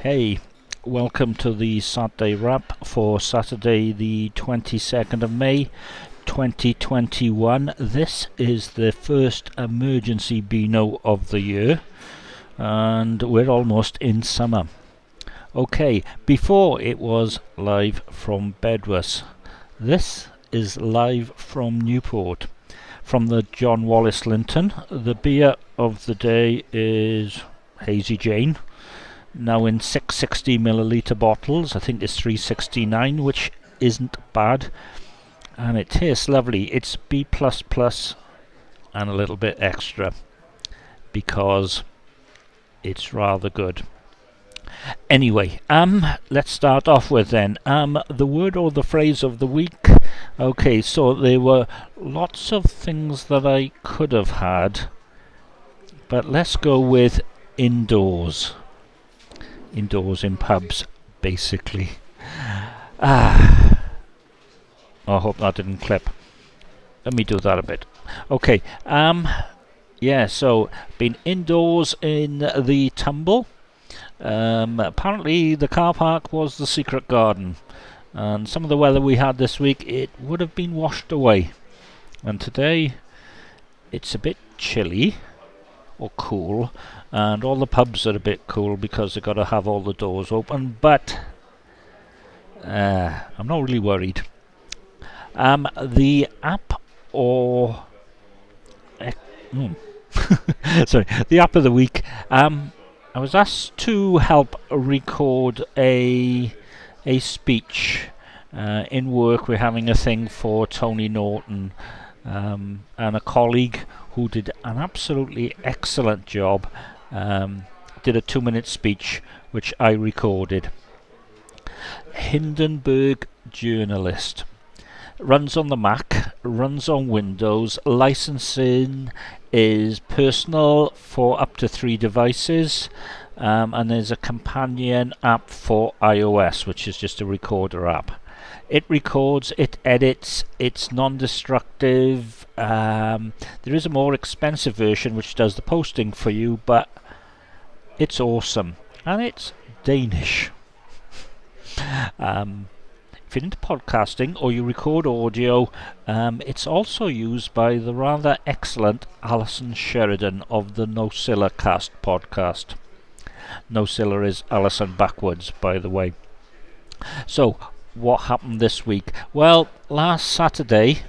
Hey, welcome to the Saturday wrap for Saturday the 22nd of May 2021. This is the first emergency Beano of the year and we're almost in summer. Okay, before it was live from Bedwas. This is live from Newport. From the John Wallace Linton, the beer of the day is Hazy Jane. Now in 660ml bottles. I think it's 369, which isn't bad, and it tastes lovely. It's B++ and a little bit extra because it's rather good. Anyway, let's start off with then the word or the phrase of the week. Okay, so there were lots of things that I could have had, but let's go with indoors. Indoors in pubs, basically. I hope that didn't clip. Let me do that a bit. Okay, so been indoors in the tumble. Apparently the car park was the secret garden, and some of the weather we had this week, it would have been washed away. And today it's a bit chilly or cool, and all the pubs are a bit cool because they've got to have all the doors open, but I'm not really worried. The app or sorry, the app of the week. I was asked to help record a speech in work. We're having a thing for Tony Norton, and a colleague who did an absolutely excellent job did a 2-minute speech which I recorded. Hindenburg journalist. Runs on the Mac, runs on Windows. Licensing is personal for up to 3 devices, and there's a companion app for iOS, which is just a recorder app. It records, it edits, it's non-destructive. There is a more expensive version which does the posting for you, but it's awesome, and it's Danish. If you're into podcasting or you record audio, it's also used by the rather excellent Alison Sheridan of the No Siller Cast podcast. No Siller is Alison backwards, by the way. So, what happened this week? Well, last Saturday,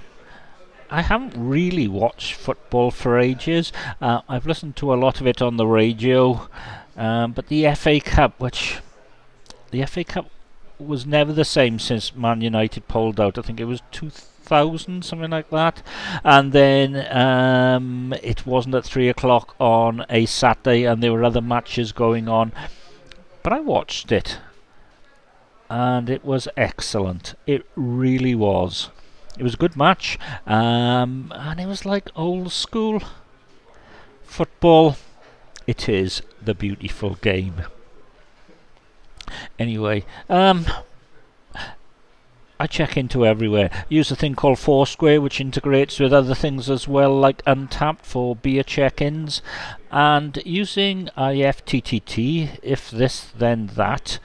I haven't really watched football for ages. I've listened to a lot of it on the radio, but the FA Cup was never the same since Man United pulled out. I think it was 2000, something like that. And then it wasn't at 3 o'clock on a Saturday, and there were other matches going on. But I watched it, and it was excellent. It really was. It was a good match, and it was like old school football. It is the beautiful game. Anyway, I check into everywhere. Use a thing called Foursquare, which integrates with other things as well, like Untapped for beer check-ins, and using IFTTT, if this then that,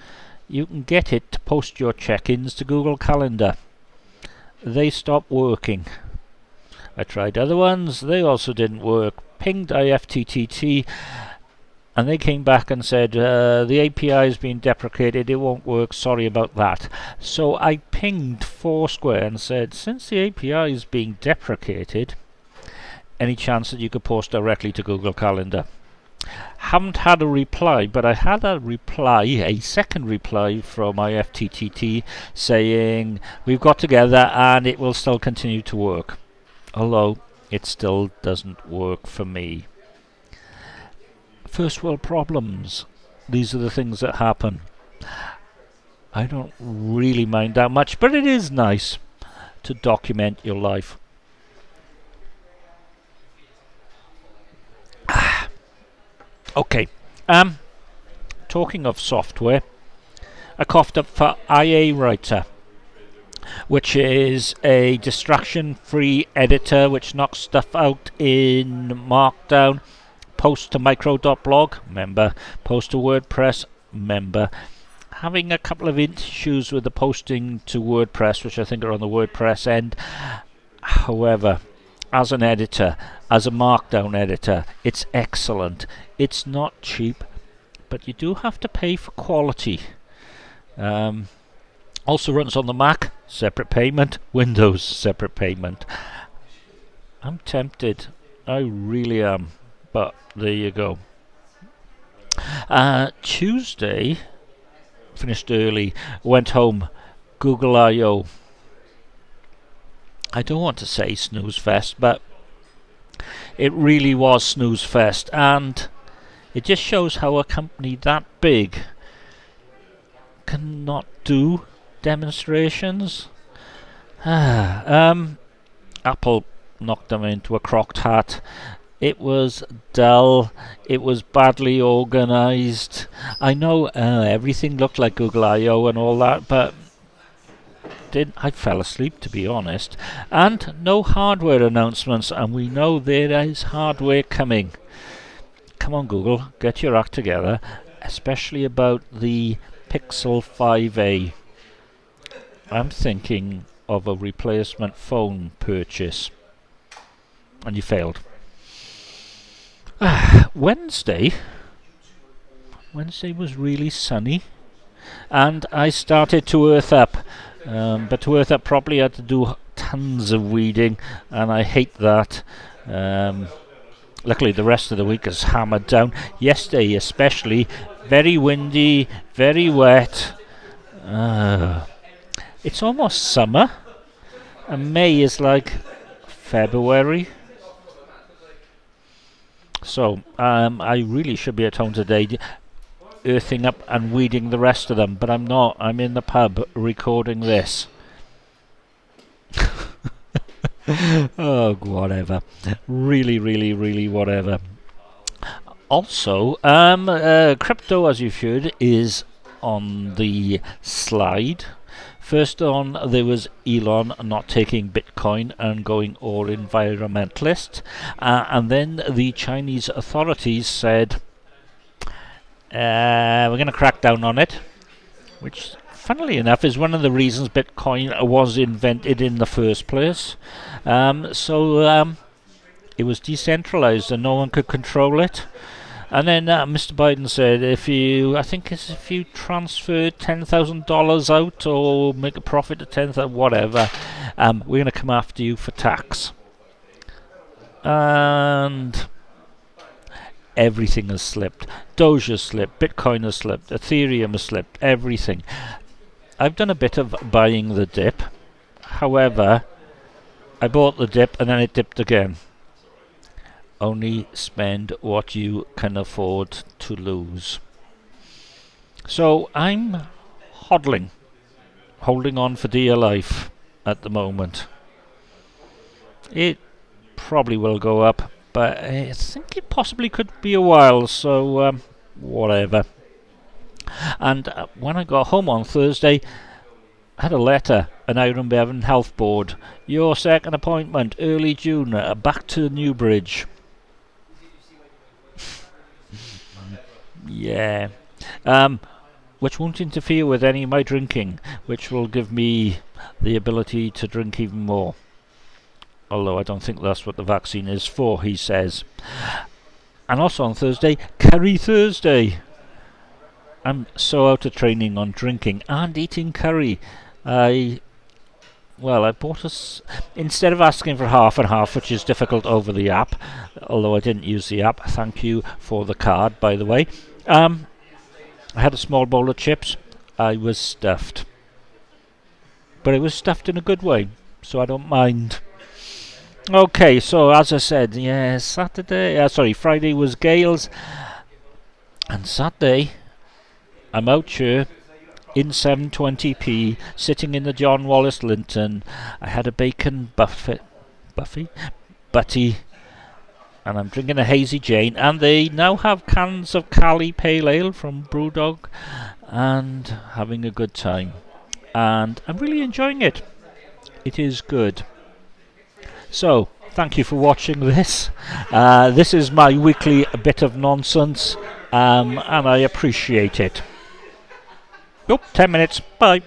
you can get it to post your check-ins to Google Calendar. They stopped working. I tried other ones, they also didn't work. Pinged IFTTT, and they came back and said, the API has been deprecated, it won't work, sorry about that. So I pinged Foursquare and said, since the API is being deprecated, any chance that you could post directly to Google Calendar? Haven't had a reply, but I had a second reply from IFTTT saying, we've got together and it will still continue to work. Although, it still doesn't work for me. First world problems. These are the things that happen. I don't really mind that much, but it is nice to document your life. Okay. Talking of software, I coughed up for IA Writer, which is a distraction-free editor which knocks stuff out in Markdown, post to micro.blog, remember, post to WordPress, member. Having a couple of issues with the posting to WordPress, which I think are on the WordPress end. However, as an editor, as a markdown editor, it's excellent. It's not cheap, but you do have to pay for quality. Also runs on the Mac, separate payment. Windows, separate payment. I'm tempted. I really am. But there you go. Tuesday, finished early, went home. Google I/O. I don't want to say snooze fest, but it really was snooze fest, and it just shows how a company that big cannot do demonstrations. Apple knocked them into a crocked hat. It was dull. It was badly organised. I know everything looked like Google I/O and all that, but I fell asleep, to be honest. And no hardware announcements, and we know there is hardware coming. Come on, Google, get your act together, especially about the Pixel 5a. I'm thinking of a replacement phone purchase. And you failed. Wednesday was really sunny, and I started to earth up. But to earth up properly, I had to do tons of weeding, and I hate that. Luckily, the rest of the week is hammered down. Yesterday, especially, very windy, very wet. It's almost summer, and May is like February. So I really should be at home today, earthing up and weeding the rest of them, but I'm not. I'm in the pub recording this. Oh, whatever. Really whatever. Also, crypto, as you've heard, is on the slide. First on, there was Elon not taking Bitcoin and going all environmentalist. And then the Chinese authorities said, we're going to crack down on it. Which, funnily enough, is one of the reasons Bitcoin was invented in the first place. So it was decentralized and no one could control it. And then Mr. Biden said, if you transfer $10,000 out or make a profit of 10,000, whatever, we're going to come after you for tax. And everything has slipped. Doge has slipped. Bitcoin has slipped. Ethereum has slipped. Everything. I've done a bit of buying the dip. However, I bought the dip and then it dipped again. Only spend what you can afford to lose. So I'm holding on for dear life at the moment. It probably will go up, but I think it possibly could be a while, so whatever. And when I got home on Thursday, I had a letter, an Iron Bevan Health Board. Your second appointment, early June, back to Newbridge. Yeah. Which won't interfere with any of my drinking, which will give me the ability to drink even more. Although I don't think that's what the vaccine is for, he says. And also on Thursday, Curry Thursday. I'm so out of training on drinking and eating curry. I bought instead of asking for half and half, which is difficult over the app, although I didn't use the app. Thank you for the card, by the way. I had a small bowl of chips. I was stuffed. But it was stuffed in a good way, so I don't mind. Okay, so as I said, Friday was Gales. And Saturday, I'm out here in 720p, sitting in the John Wallace Linton. I had a bacon butty, and I'm drinking a Hazy Jane, and they now have cans of Cali Pale Ale from Brewdog, and having a good time. And I'm really enjoying it. It is good. So, thank you for watching this. This is my weekly bit of nonsense, and I appreciate it. Oh, 10 minutes. Bye.